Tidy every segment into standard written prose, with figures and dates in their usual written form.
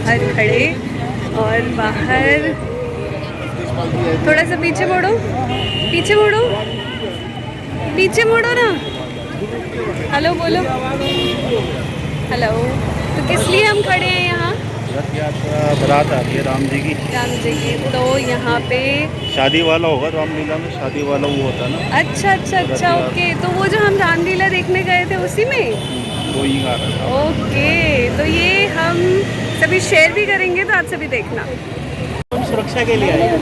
बाहर खड़े। और बाहर थोड़ा सा पीछे मोड़ो, पीछे मोड़ो, पीछे मोड़ो ना। हेलो बोलो, हेलो। तो किस लिए हम खड़े हैं यहाँ? रथ यात्रा बारात आ रही है राम जी की। राम जी की, तो यहाँ पे शादी वाला होगा रामलीला में, शादी वाला वो होता है ना। अच्छा अच्छा रथ अच्छा, ओके। तो वो जो हम रामलीला देखने गए थे उसी में? वो ही गा रहा था। ओके, तो ये हम सभी शेयर भी करेंगे, तो आप सभी देखना। हम सुरक्षा के लिए आए हैं।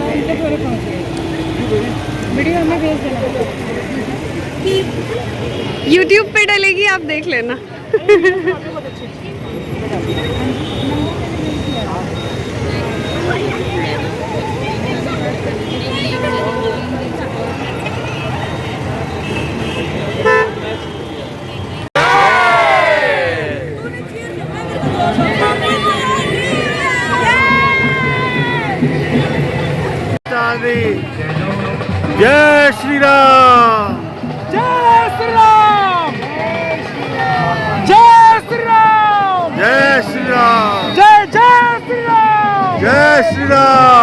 वीडियो हमें भेज देना, YouTube पे डलेगी, आप देख लेना। जय श्री राम, जय श्री राम, जय श्री राम, जय श्री राम, जय जय श्री राम, जय श्री राम।